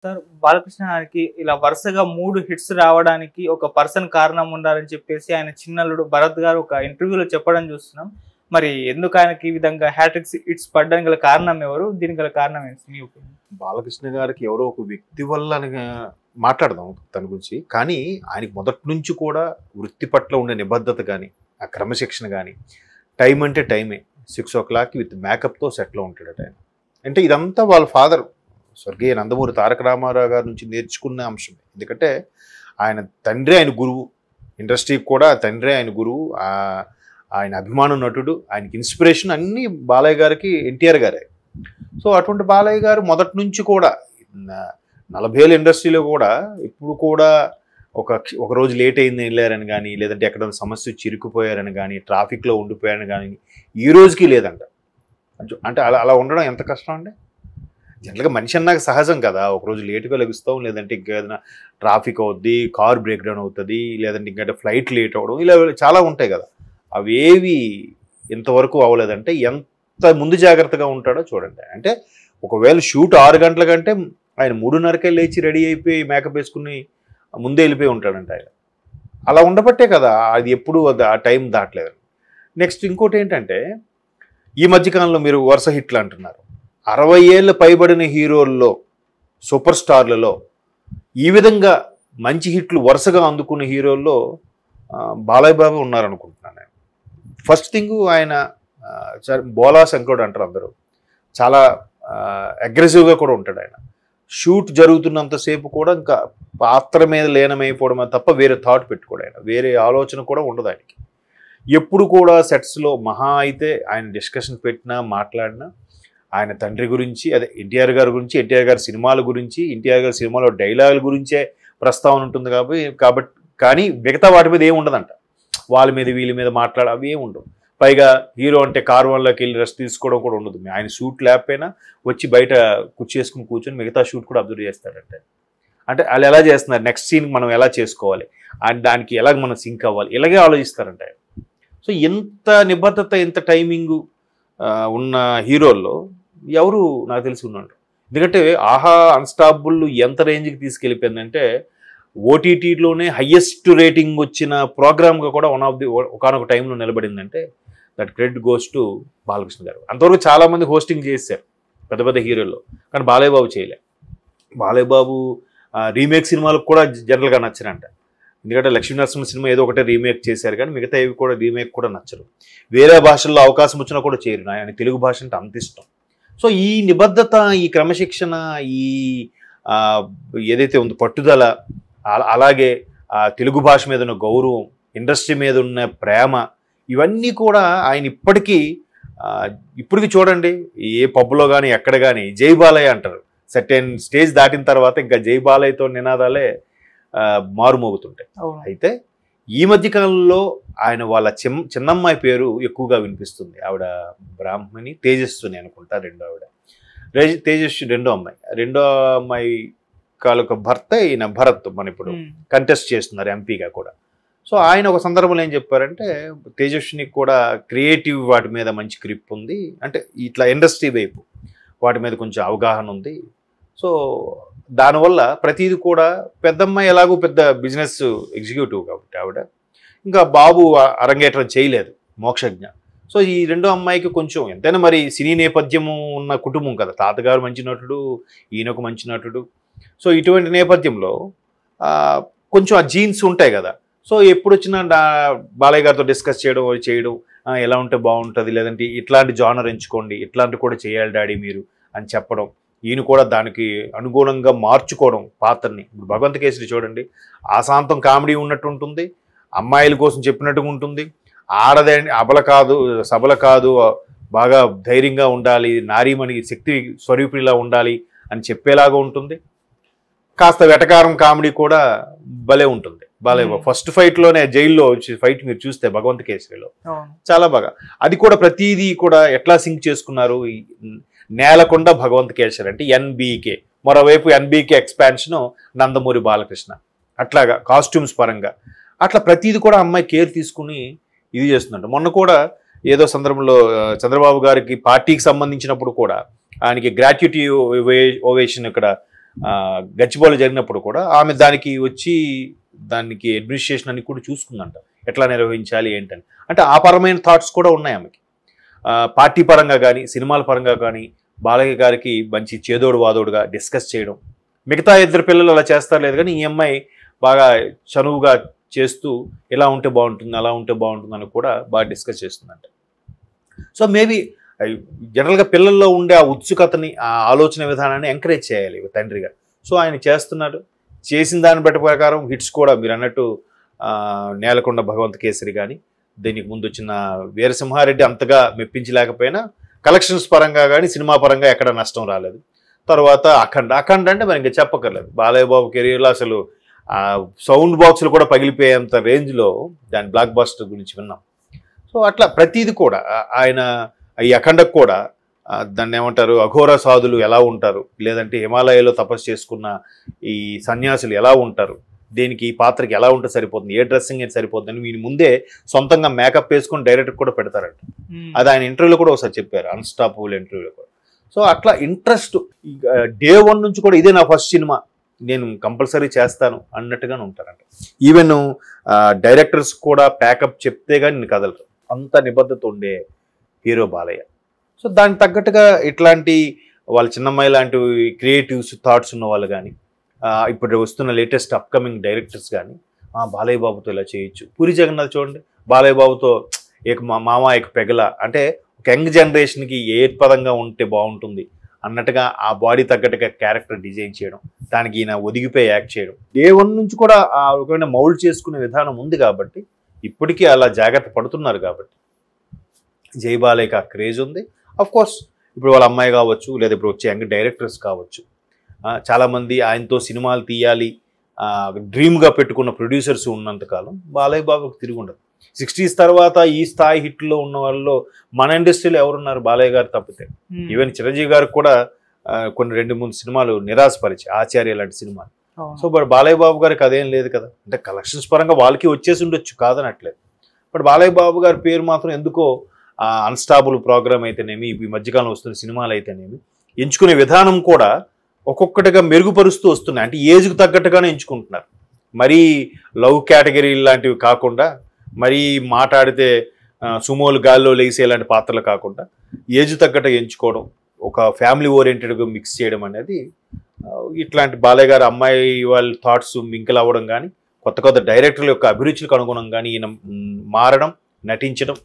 Sir Balakrishna గారికి ఇలా వరుసగా 3 హిట్స్ రావడానికి ఒక పర్సన్ కారణం ఉండాలని చెప్పేసి ఆయన చిన్నల్లుడు భరత్ గారు ఒక ఇంటర్వ్యూలో చెప్పడం చూస్తున్నాం. మరి ఎందుకు ఆయనకి ఈ విధంగా హ్యాట్రిక్స్ హిట్స్ పడడానికి గల కారణం ఎవరు? దీనికి గల కారణం ఏంటి మీ ఒపీనియన్? బాలకృష్ణ గారికి ఎవరో ఒక వ్యక్తి వల్ల మాట్లాడదాం తన గురించి. కానీ ఆయనకి మొదటి నుంచి కూడా వృత్తి పట్ల ఉండే నిబద్ధత కానీ, ఆ క్రమశిక్షణ కానీ, టైం అంటే టైమే, 6 o'clock విత్ మేకప్తో సెట్లో ఉంటాడట ఆయన. అంటే ఇదంతా వాళ్ళ ఫాదర్ స్వర్గీయ నందమూరి తారక రామారావు గారి నుంచి నేర్చుకున్న అంశం. ఎందుకంటే ఆయన తండ్రి ఆయన గురువు, ఇండస్ట్రీకి కూడా తండ్రి ఆయన గురువు, ఆయన అభిమాన నటుడు, ఆయనకి ఇన్స్పిరేషన్ అన్నీ బాలయ్య గారికి ఎన్టీఆర్ గారే. సో అటువంటి బాలయ్య గారు మొదటి నుంచి కూడా 40 ఏళ్ళ ఇండస్ట్రీలో కూడా ఇప్పుడు కూడా ఒక రోజు లేట్ అయింది వెళ్ళారని కానీ, లేదంటే ఎక్కడైనా సమస్య చిరుకుపోయారని కానీ, ట్రాఫిక్లో ఉండిపోయారని కానీ ఈ రోజుకి లేదంట. అంటే అలా ఉండడం ఎంత కష్టం అండి. జనరల్గా మనిషి అన్నాక సహజం కదా, ఒకరోజు లేటుగా లభిస్తాం, లేదంటే ఇంకేదైనా ట్రాఫిక్ అవుద్ది, కార్ బ్రేక్ డౌన్ అవుతుంది, లేదంటే ఇంకంటే ఫ్లైట్ లేట్ అవ్వడం, ఇలా చాలా ఉంటాయి కదా. అవేవి ఇంతవరకు అవ్వలేదంటే ఎంత ముందు జాగ్రత్తగా ఉంటాడో చూడండి. అంటే ఒకవేళ షూట్ 6 గంటల కంటే ఆయన 3:30కే లేచి రెడీ అయిపోయి మేకప్ వేసుకుని ముందే వెళ్ళిపోయి ఉంటాడంట ఆయన. అలా ఉండబట్టే కదా అది ఎప్పుడు ఆ టైం దాటలేదు. నెక్స్ట్ ఇంకోటి ఏంటంటే ఈ మధ్యకాలంలో మీరు వరుస హిట్లు అంటున్నారు. 60 ఏళ్ళు పైబడిన హీరోల్లో, సూపర్ స్టార్లలో ఈ విధంగా మంచి హిట్లు వరుసగా అందుకున్న హీరోల్లో బాలయ్య బాబు ఉన్నారనుకుంటున్నాను నేను. ఫస్ట్ థింగ్ ఆయన బోలా శంకరుడు అంటారు అందరూ, చాలా అగ్రెసివ్గా కూడా ఉంటాడు ఆయన. షూట్ జరుగుతున్నంతసేపు కూడా ఇంకా పాత్ర మీద లీనమైపోవడమే తప్ప వేరే థాట్ పెట్టుకోడు ఆయన, వేరే ఆలోచన కూడా ఉండదు ఆయనకి. ఎప్పుడు కూడా సెట్స్లో మహా అయితే ఆయన డిస్కషన్ పెట్టినా మాట్లాడినా ఆయన తండ్రి గురించి, అదే ఎన్టీఆర్ గారి గురించి, ఎన్టీఆర్ గారి సినిమాల గురించి, ఎన్టీఆర్ గారి సినిమాలో డైలాగుల గురించే ప్రస్తావన ఉంటుంది కాబట్టి కానీ మిగతా వాటి మీద ఏమి ఉండదంట. వాళ్ళ మీద వీళ్ళ మీద అవి ఏమి ఉండవు. పైగా హీరో అంటే కార్వన్లోకి వెళ్ళి రెస్ట్ తీసుకోవడం కూడా ఉండదు. ఆయన షూట్ లేకపోయినా వచ్చి బయట కుర్చేసుకుని కూర్చొని మిగతా షూట్ కూడా అబ్జర్వ్ చేస్తాడంటే. అంటే వాళ్ళు ఎలా చేస్తున్నారు, నెక్స్ట్ సీన్ మనం ఎలా చేసుకోవాలి, అండ్ దానికి ఎలాగ మనం సింక్ అవ్వాలి, ఇలాగే ఆలోచిస్తారంటే. సో ఎంత నిబద్ధత, ఎంత టైమింగు ఉన్న హీరోల్లో ఎవరు నాకు తెలిసి ఉన్నాడు. ఎందుకంటే ఆహా అన్స్టాపుల్ ఎంత రేంజ్కి తీసుకెళ్ళిపోయిందంటే ఓటీటీలోనే హయ్యెస్ట్ రేటింగ్ వచ్చిన ప్రోగ్రామ్గా కూడా ఒకనొక టైంలో నిలబడిందంటే that credit goes to Balakrishna garu. అంతవరకు చాలామంది హోస్టింగ్ చేశారు పెద్ద పెద్ద హీరోల్లో, కానీ బాలయ్య బాబు చేయలే. బాలయ్య బాబు రీమేక్ సినిమాలకు కూడా జనరల్గా నచ్చరంట. ఎందుకంటే లక్ష్మీనరసింహ సినిమా ఏదో ఒకటే రీమేక్ చేశారు, కానీ మిగతా ఇవి కూడా రీమేక్ కూడా నచ్చరు. వేరే భాషల్లో అవకాశం వచ్చినా కూడా చేయరు. ఆయన తెలుగు భాష అంటే అంత ఇష్టం. సో ఈ నిబద్ధత, ఈ క్రమశిక్షణ, ఈ ఏదైతే ఉందో పట్టుదల, అలాగే తెలుగు భాష మీద ఉన్న గౌరవం, ఇండస్ట్రీ మీద ఉన్న ప్రేమ, ఇవన్నీ కూడా ఆయన ఇప్పటికీ చూడండి ఏ పబ్లో కానీ ఎక్కడ కానీ జై బాలయ్య అంటారు. సర్టెన్ స్టేజ్ దాటిన తర్వాత ఇంకా జై బాలయ్యతో నినాదాలే మారుమోగుతుంటాయి. అయితే ఈ మధ్యకాలంలో ఆయన వాళ్ళ చిన్నమ్మాయి పేరు ఎక్కువగా వినిపిస్తుంది. ఆవిడ బ్రాహ్మణి, తేజస్విని అనుకుంటా రెండో ఆవిడ, తేజస్వి రెండో అమ్మాయి కాలుక భర్త ఈయన భరత్ మన ఇప్పుడు కంటెస్ట్ చేస్తున్నారు ఎంపీగా కూడా. సో ఆయన ఒక సందర్భంలో ఏం చెప్పారంటే తేజస్వినికి కూడా క్రియేటివ్ వాటి మీద మంచి గ్రిప్ ఉంది, అంటే ఇట్లా ఇండస్ట్రీ వైపు వాటి మీద కొంచెం అవగాహన ఉంది. సో దానివల్ల ప్రతిదీ కూడా పెద్దమ్మాయి ఎలాగో పెద్ద బిజినెస్ ఎగ్జిక్యూటివ్ కాబట్టి ఆవిడ, ఇంకా బాబు అరంగేట్రం చేయలేదు, మోక్షజ్ఞ. సో ఈ రెండో అమ్మాయికి కొంచెం ఎంతైనా మరి సినీ నేపథ్యము ఉన్న కుటుంబం కదా, తాతగారు మంచి నటుడు, ఈయనకు మంచి నటుడు. సో ఇటువంటి నేపథ్యంలో కొంచెం ఆ జీన్స్ ఉంటాయి కదా. సో ఎప్పుడు వచ్చినా బాలయ్య గారితో డిస్కస్ చేయడం ఎలా ఉంటే బాగుంటుంది, లేదంటే ఇట్లాంటి జానర్ ఎంచుకోండి, ఇట్లాంటి కూడా చేయాలి డాడీ మీరు అని చెప్పడం, ఈయన కూడా దానికి అనుగుణంగా మార్చుకోవడం పాత్రని. ఇప్పుడు భగవంత్ కేసరి చూడండి, ఆశాంతం కామెడీ ఉన్నట్టు ఉంటుంది, అమ్మాయిల కోసం చెప్పినట్టుగా ఉంటుంది, ఆడదే అబల కాదు సబల కాదు, బాగా ధైర్యంగా ఉండాలి, నారీమణి శక్తి స్వరూపిలా ఉండాలి అని చెప్పేలాగా ఉంటుంది. కాస్త వెటకారం కామెడీ కూడా భలే ఉంటుంది. బాలయ్య ఫస్ట్ ఫైట్లోనే జైల్లో ఫైట్ మీరు చూస్తే భగవంత్ కేసరిలో చాలా బాగా, అది కూడా ప్రతిదీ కూడా ఎట్లా సింక్ చేసుకున్నారు. నేలకొండ భగవంత్ కేసరి అంటే ఎన్బీకే, మరోవైపు ఎన్బీకే ఎక్స్పాన్షన్ నందమూరి బాలకృష్ణ, అట్లాగా కాస్ట్యూమ్స్ పరంగా అట్లా ప్రతిదీ కూడా అమ్మాయి కేర్ తీసుకుని ఇది చేస్తుందంట. మొన్న కూడా ఏదో సందర్భంలో చంద్రబాబు గారికి పార్టీకి సంబంధించినప్పుడు కూడా ఆయనకి గ్రాట్యుటీ ఓవేషన్ ఇక్కడ గచ్చిబౌలి జరిగినప్పుడు కూడా ఆమె దానికి వచ్చి దానికి అడ్మినిస్ట్రేషన్ అని కూడా చూసుకుందంట, ఎట్లా నిర్వహించాలి ఏంటని. అంటే ఆ పరమైన థాట్స్ కూడా ఉన్నాయి ఆమెకి. పార్టీ పరంగా కానీ సినిమాల పరంగా కానీ బాలయ్య గారికి మంచి చేదోడు వాదోడుగా డిస్కస్ చేయడం. మిగతా ఇద్దరు పిల్లలు అలా చేస్తారు లేదు, కానీ ఈ అమ్మాయి బాగా చనువుగా చేస్తూ ఇలా ఉంటే బాగుంటుంది, అలా ఉంటే బాగుంటుంది అని కూడా బాగా డిస్కస్ చేస్తుందంట. సో మేబీ జనరల్గా పిల్లల్లో ఉండే ఆ ఉత్సుకతని, ఆ ఆలోచన విధానాన్ని ఎంకరేజ్ చేయాలి తండ్రిగా. సో ఆయన చేస్తున్నారు. చేసిన దాన్ని బట్టి ప్రకారం హిట్స్ కూడా మీరు అన్నట్టు నేలకొండ భగవంత్ కేసరి కానీ, దీనికి ముందు వచ్చిన వీరసింహారెడ్డి అంతగా మెప్పించలేకపోయినా కలెక్షన్స్ పరంగా కానీ సినిమా పరంగా ఎక్కడ నష్టం రాలేదు. తర్వాత అఖండ అంటే మరి ఇంకా చెప్పక్కర్లేదు. బాలయ్య బాబు కెరీర్లో అసలు సౌండ్ బాక్సులు కూడా పగిలిపోయేంత రేంజ్లో దాని బ్లాక్ బాస్టర్ గురించి విన్నాం. సో అట్లా ప్రతిదీ కూడా ఆయన ఈ అఖండకు కూడా దాన్ని ఏమంటారు, అఘోర సాధులు ఎలా ఉంటారు, లేదంటే హిమాలయాలో తపస్సు చేసుకున్న ఈ సన్యాసులు ఎలా ఉంటారు, దేనికి ఈ పాత్రకి ఎలా ఉంటే సరిపోతుంది, ఏ డ్రెస్సింగ్ అయితే సరిపోతుంది అని వీని ముందే సొంతంగా మేకప్ వేసుకొని డైరెక్టర్ కూడా పెడతారంట. అది ఆయన ఇంటర్వ్యూలో కూడా ఒకసారి చెప్పారు, అన్స్టాపబుల్ ఇంటర్వ్యూలో కూడా. సో అట్లా ఇంట్రెస్ట్ డే 1 నుంచి కూడా ఇదే నా ఫస్ట్ సినిమా, నేను కంపల్సరీ చేస్తాను అన్నట్టుగానే ఉంటారంట. ఈవెన్ డైరెక్టర్స్ కూడా ప్యాకప్ చెప్తే కానీ నేను కదలరు, అంత నిబద్ధత ఉండే హీరో బాలయ్య. సో దానికి తగ్గట్టుగా ఇట్లాంటి వాళ్ళ చిన్నమ్మాయి లాంటి క్రియేటివ్స్ థాట్స్ ఉన్న వాళ్ళు కానీ, ఇప్పుడు వస్తున్న లేటెస్ట్ అప్కమింగ్ డైరెక్టర్స్ కానీ బాలయ్య బాబుతో ఇలా చేయొచ్చు. పూరి జగన్నాథ్ చూడండి, బాలయ్య బాబుతో మామ ఏక పెగల అంటే ఒక యంగ్ జనరేషన్కి ఏ పదంగా ఉంటే బాగుంటుంది అన్నట్టుగా ఆ బాడీ తగ్గట్టుగా క్యారెక్టర్ డిజైన్ చేయడం, దానికి ఈయన ఒదిగిపోయి యాక్ట్ చేయడం. డే 1 నుంచి కూడా ఆ రకమైన మౌల్డ్ చేసుకునే విధానం ఉంది కాబట్టి ఇప్పటికీ అలా జాగ్రత్త పడుతున్నారు కాబట్టి జై బాలయ్యకి ఆ క్రేజ్ ఉంది. అఫ్ కోర్స్ ఇప్పుడు వాళ్ళ అమ్మాయి కావచ్చు, లేదా ఇప్పుడు వచ్చే యంగ్ డైరెక్టర్స్ కావచ్చు, చాలామంది ఆయనతో సినిమాలు తీయాలి డ్రీమ్గా పెట్టుకున్న ప్రొడ్యూసర్స్ ఉన్నంతకాలం బాలయ్య బాబుకి తిరిగి ఉండదు. 60s తర్వాత ఈ స్థాయి హిట్లో ఉన్న వాళ్ళలో మన ఇండస్ట్రీలో ఎవరున్నారు బాలయ్య గారు తప్పితే. ఈవెన్ చిరంజీవి గారికి కూడా కొన్ని 2-3 సినిమాలు నిరాశపరిచి, ఆచార్య లాంటి సినిమాలు. సో బట్ బాలయ్య బాబు గారికి అదేం లేదు కదా, అంటే కలెక్షన్స్ పరంగా వాళ్ళకి వచ్చేసి ఉండొచ్చు కాదనట్లేదు. బట్ బాలయ్య బాబు గారి పేరు మాత్రం ఎందుకో అన్స్టాబుల్ ప్రోగ్రామ్ అయితేనేమి, ఈ మధ్యకాలం వస్తున్న సినిమాలు అయితేనేమి ఎంచుకునే విధానం కూడా ఒక్కొక్కటిగా మెరుగుపరుస్తూ వస్తున్నాయి. అంటే ఏజ్కి తగ్గట్టుగానే ఎంచుకుంటున్నారు. మరీ లవ్ కేటగిరీ లాంటివి కాకుండా, మరీ మాట్లాడితే సుమోలు గాల్లో లేసే లాంటి పాత్రలు కాకుండా ఏజ్ తగ్గట్టుగా ఎంచుకోవడం, ఒక ఫ్యామిలీ ఓరియంటెడ్గా మిక్స్ చేయడం అనేది ఇట్లాంటి బాలయ్య గారు అమ్మాయి వాళ్ళ థాట్స్ మింకిల్ అవ్వడం కానీ, కొత్త కొత్త డైరెక్టర్ల యొక్క అభిరుచులకు అనుగుణంగానే ఈయన మారడం, నటించడం